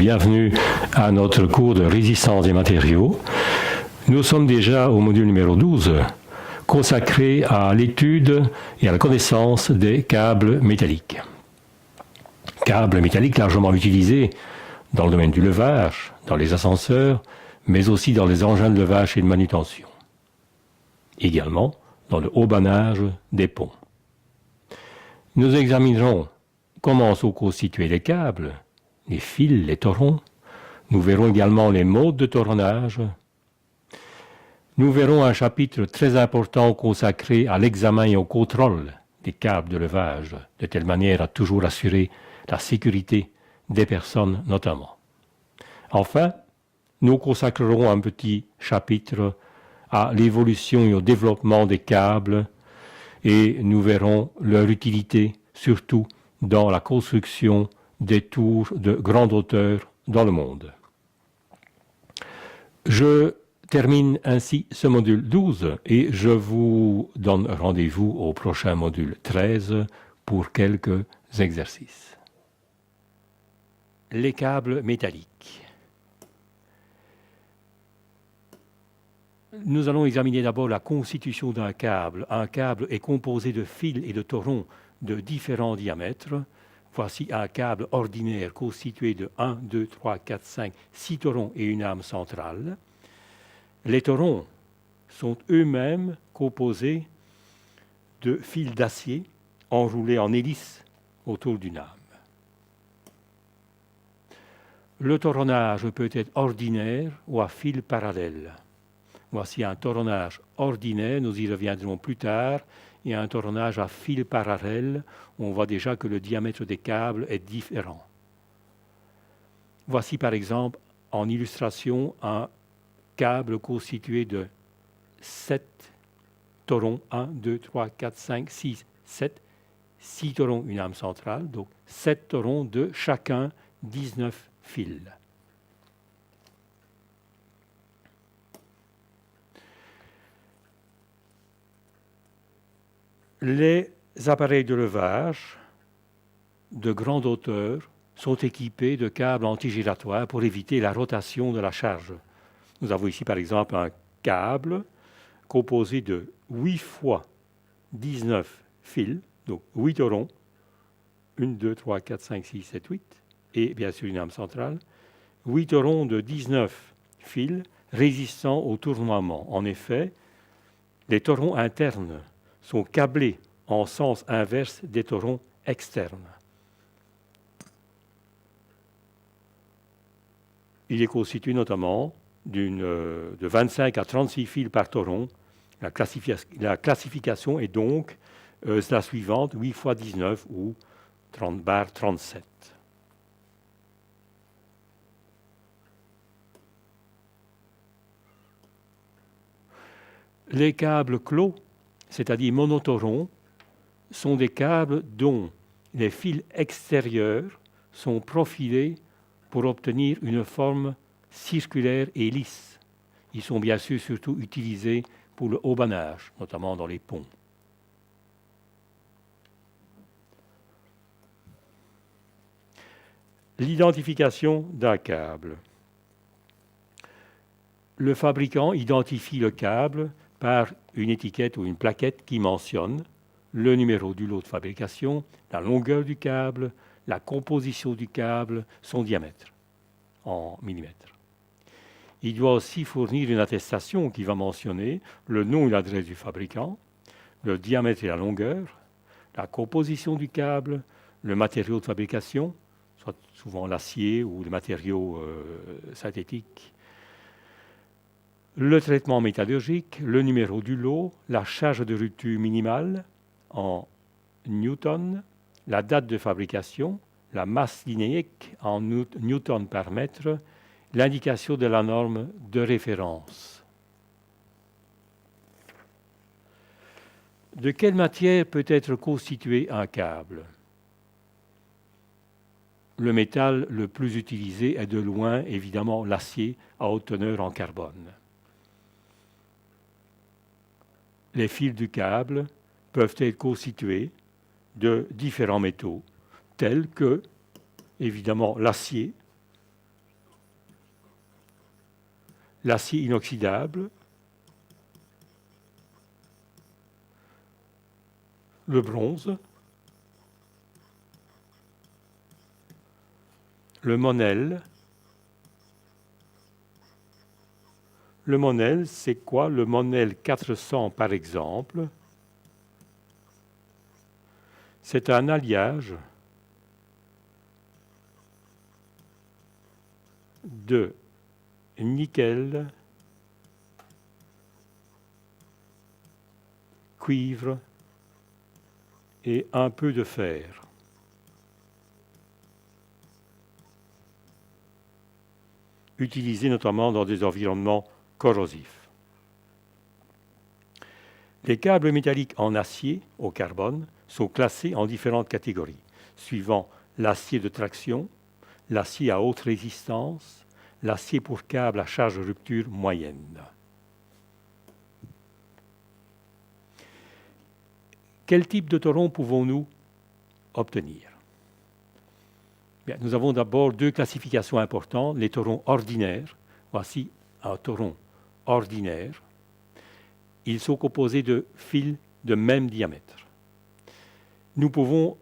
bienvenue à notre cours de résistance des matériaux. Nous sommes déjà au module numéro 12, consacré à l'étude et à la connaissance des câbles métalliques. Câbles métalliques largement utilisés dans le domaine du levage, dans les ascenseurs, mais aussi dans les engins de levage et de manutention. Également dans le haubanage des ponts. Nous examinerons comment sont constitués les câbles, les fils, les torons. Nous verrons également les modes de toronnage. Nous verrons un chapitre très important consacré à l'examen et au contrôle des câbles de levage, de telle manière à toujours assurer la sécurité des personnes notamment. Enfin, nous consacrerons un petit chapitre à l'évolution et au développement des câbles et nous verrons leur utilité, surtout dans la construction des tours de grande hauteur dans le monde. Je termine ainsi ce module 12 et je vous donne rendez-vous au prochain module 13 pour quelques exercices. Les câbles métalliques. Nous allons examiner d'abord la constitution d'un câble. Un câble est composé de fils et de torons de différents diamètres. Voici un câble ordinaire constitué de 1, 2, 3, 4, 5, 6 torons et une âme centrale. Les torons sont eux-mêmes composés de fils d'acier enroulés en hélice autour d'une âme. Le toronnage peut être ordinaire ou à fil parallèle. Voici un toronnage ordinaire, nous y reviendrons plus tard, et un toronnage à fil parallèle, on voit déjà que le diamètre des câbles est différent. Voici par exemple en illustration un câble constitué de 7 torons, 1, 2, 3, 4, 5, 6, 7, 6 torons, une âme centrale, donc 7 torons de chacun 19 fils. Les appareils de levage de grande hauteur sont équipés de câbles antigiratoires pour éviter la rotation de la charge. Nous avons ici par exemple un câble composé de 8 fois 19 fils, donc 8 torons, 1, 2, 3, 4, 5, 6, 7, 8, et bien sûr une âme centrale, 8 torons de 19 fils résistants au tournoiement. En effet, les torons internes sont câblés en sens inverse des torons externes. Il est constitué notamment de 25 à 36 fils par toron. La classification est donc la suivante, 8 x 19 ou 30/37. Les câbles clos, c'est-à-dire monotorons, sont des câbles dont les fils extérieurs sont profilés pour obtenir une forme circulaire et lisse. Ils sont bien sûr surtout utilisés pour le haubanage, notamment dans les ponts. L'identification d'un câble. Le fabricant identifie le câble par une étiquette ou une plaquette qui mentionne le numéro du lot de fabrication, la longueur du câble, la composition du câble, son diamètre en millimètres. Il doit aussi fournir une attestation qui va mentionner le nom et l'adresse du fabricant, le diamètre et la longueur, la composition du câble, le matériau de fabrication, soit souvent l'acier ou les matériaux synthétiques, le traitement métallurgique, le numéro du lot, la charge de rupture minimale en newtons, la date de fabrication, la masse linéique en newtons par mètre, l'indication de la norme de référence. De quelle matière peut être constitué un câble ? Le métal le plus utilisé est de loin, évidemment, l'acier à haute teneur en carbone. Les fils du câble peuvent être constitués de différents métaux, tels que, évidemment, l'acier, l'acier inoxydable, le bronze, le monel. Le monel, c'est quoi? Le monel 400, par exemple, c'est un alliage de nickel, cuivre et un peu de fer. Utilisé notamment dans des environnements corrosifs. Les câbles métalliques en acier au carbone sont classés en différentes catégories, suivant l'acier de traction, l'acier à haute résistance, l'acier pour câble à charge rupture moyenne. Quel type de toron pouvons-nous obtenir? Bien, nous avons d'abord deux classifications importantes, les torons ordinaires. Voici un toron ordinaire. Ils sont composés de fils de même diamètre. Nous pouvons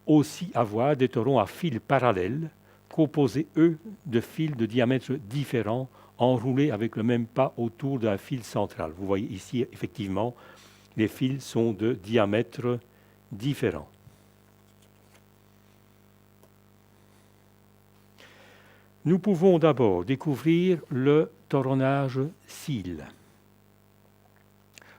aussi avoir des torons à fils parallèles, composés, eux, de fils de diamètre différents, enroulés avec le même pas autour d'un fil central. Vous voyez ici, effectivement, les fils sont de diamètre différents. Nous pouvons d'abord découvrir le toronnage cil.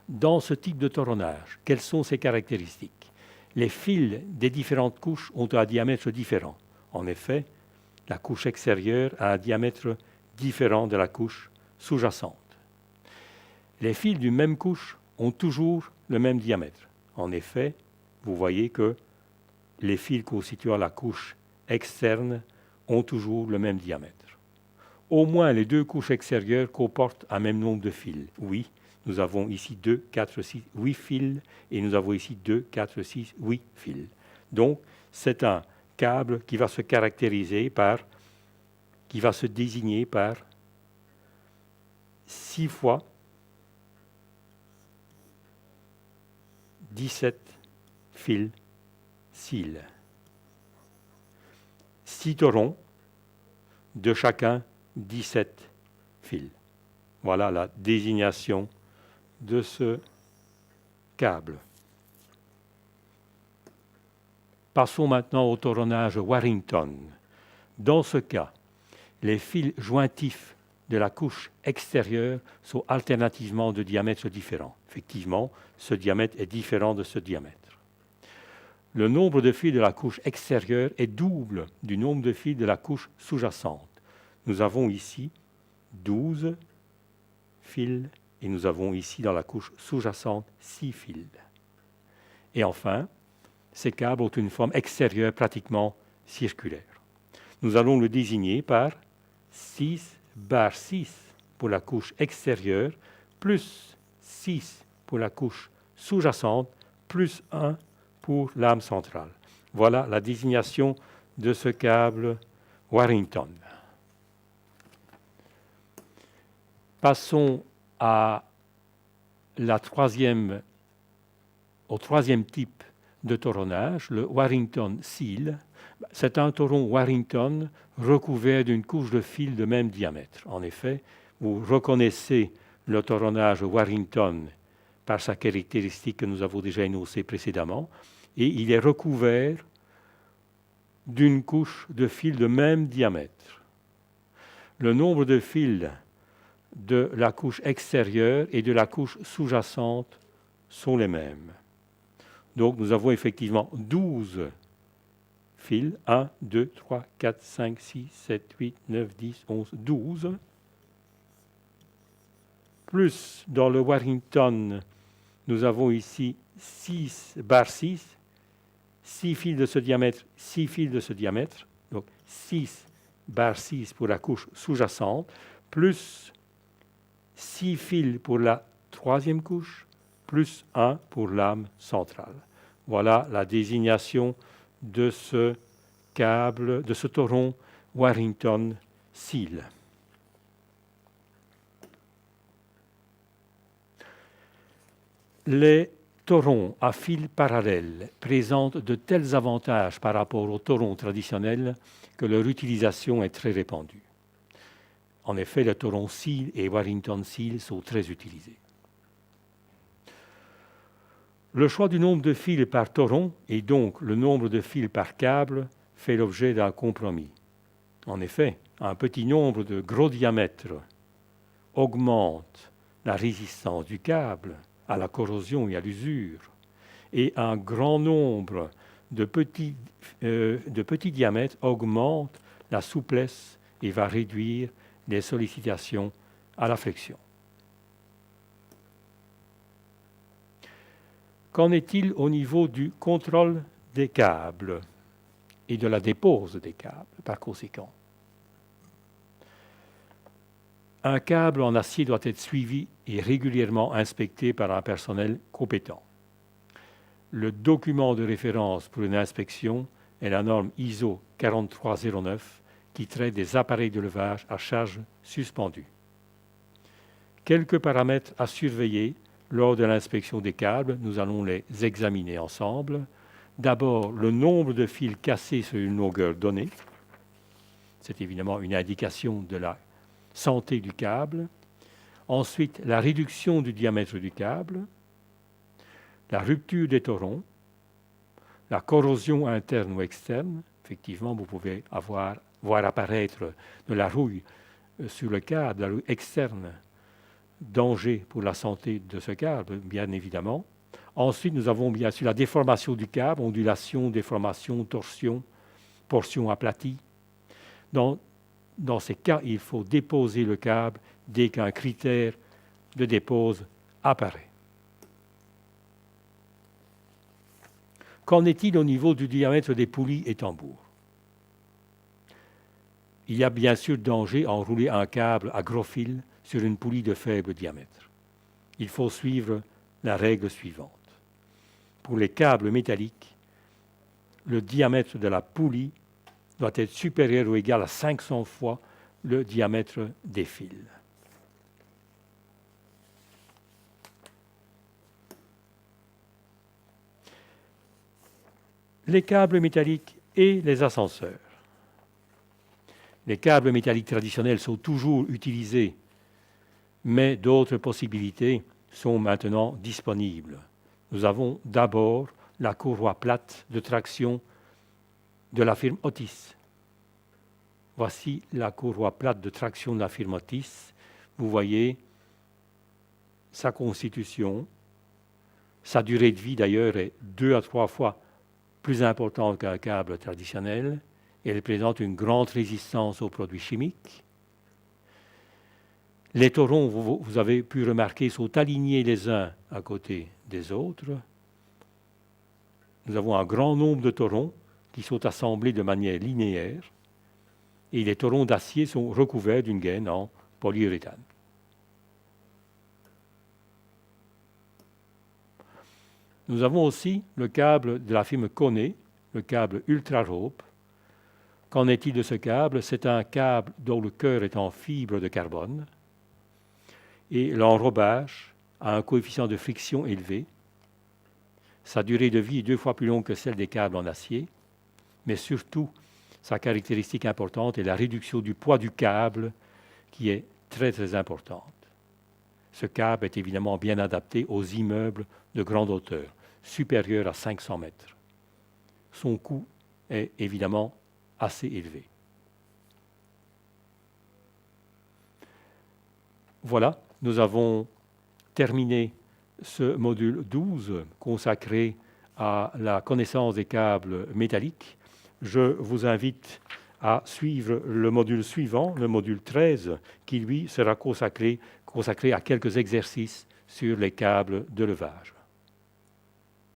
Dans ce type de toronnage, quelles sont ses caractéristiques? Les fils des différentes couches ont un diamètre différent. En effet, la couche extérieure a un diamètre différent de la couche sous-jacente. Les fils d'une même couche ont toujours le même diamètre. En effet, vous voyez que les fils constituant la couche externe ont toujours le même diamètre. Au moins les deux couches extérieures comportent un même nombre de fils. Oui, nous avons ici 2, 4, 6, 8 fils et nous avons ici 2, 4, 6, 8 fils. Donc, c'est un câble qui va se caractériser par, qui va se désigner par 6 fois 17 fils cils. 6 torons, de chacun 17 fils. Voilà la désignation de ce câble. Passons maintenant au toronnage Warrington. Dans ce cas, les fils jointifs de la couche extérieure sont alternativement de diamètres différents. Effectivement, ce diamètre est différent de ce diamètre. Le nombre de fils de la couche extérieure est double du nombre de fils de la couche sous-jacente. Nous avons ici 12 fils et nous avons ici dans la couche sous-jacente 6 fils. Et enfin, ces câbles ont une forme extérieure pratiquement circulaire. Nous allons le désigner par 6/6 pour la couche extérieure, plus 6 pour la couche sous-jacente, plus 1 pour lame centrale. Voilà la désignation de ce câble Warrington. Passons au troisième type de toronnage, le Warrington Seal. C'est un toron Warrington recouvert d'une couche de fils de même diamètre. En effet, vous reconnaissez le toronnage Warrington par sa caractéristique que nous avons déjà énoncée précédemment, et il est recouvert d'une couche de fils de même diamètre. Le nombre de fils de la couche extérieure et de la couche sous-jacente sont les mêmes. Donc nous avons effectivement 12 fils, 1, 2, 3, 4, 5, 6, 7, 8, 9, 10, 11, 12. Plus dans le Warrington, nous avons ici 6/6, 6 fils de ce diamètre, 6 fils de ce diamètre, donc 6/6 pour la couche sous-jacente, plus 6 fils pour la troisième couche, plus 1 pour lame centrale. Voilà la désignation de ce câble, de ce toron Warrington Seal. Les torons à fil parallèle présentent de tels avantages par rapport aux torons traditionnels que leur utilisation est très répandue. En effet, les torons Seal et Warrington Seal sont très utilisés. Le choix du nombre de fils par toron et donc le nombre de fils par câble fait l'objet d'un compromis. En effet, un petit nombre de gros diamètres augmente la résistance du câble à la corrosion et à l'usure, et un grand nombre de petits diamètres augmente la souplesse et va réduire les sollicitations à la flexion. Qu'en est-il au niveau du contrôle des câbles et de la dépose des câbles, par conséquent? Un câble en acier doit être suivi et régulièrement inspecté par un personnel compétent. Le document de référence pour une inspection est la norme ISO 4309 qui traite des appareils de levage à charge suspendue. Quelques paramètres à surveiller lors de l'inspection des câbles, nous allons les examiner ensemble. D'abord, le nombre de fils cassés sur une longueur donnée. C'est évidemment une indication de la santé du câble. Ensuite, la réduction du diamètre du câble, la rupture des torons, la corrosion interne ou externe. Effectivement, vous pouvez voir apparaître de la rouille sur le câble, la rouille externe. Danger pour la santé de ce câble, bien évidemment. Ensuite, nous avons bien sûr la déformation du câble, ondulation, déformation, torsion, portion aplatie. Dans ces cas, il faut déposer le câble dès qu'un critère de dépose apparaît. Qu'en est-il au niveau du diamètre des poulies et tambours? Il y a bien sûr danger à enrouler un câble à gros fil sur une poulie de faible diamètre. Il faut suivre la règle suivante. Pour les câbles métalliques, le diamètre de la poulie doit être supérieur ou égal à 500 fois le diamètre des fils. Les câbles métalliques et les ascenseurs. Les câbles métalliques traditionnels sont toujours utilisés, mais d'autres possibilités sont maintenant disponibles. Nous avons d'abord la courroie plate de traction de la firme Otis. Voici la courroie plate de traction de la firme Otis. Vous voyez sa constitution. Sa durée de vie d'ailleurs est 2 à 3 fois plus importante qu'un câble traditionnel. Elle présente une grande résistance aux produits chimiques. Les torons, vous avez pu remarquer, sont alignés les uns à côté des autres. Nous avons un grand nombre de torons qui sont assemblés de manière linéaire et les torons d'acier sont recouverts d'une gaine en polyuréthane. Nous avons aussi le câble de la firme Kone, le câble Ultra Rope. Qu'en est-il de ce câble? C'est un câble dont le cœur est en fibre de carbone et l'enrobage a un coefficient de friction élevé. Sa durée de vie est 2 fois plus longue que celle des câbles en acier, mais surtout, sa caractéristique importante est la réduction du poids du câble qui est très très importante. Ce câble est évidemment bien adapté aux immeubles de grande hauteur, supérieurs à 500 mètres. Son coût est évidemment assez élevé. Voilà, nous avons terminé ce module 12 consacré à la connaissance des câbles métalliques. Je vous invite à suivre le module suivant, le module 13, qui lui sera consacré à quelques exercices sur les câbles de levage.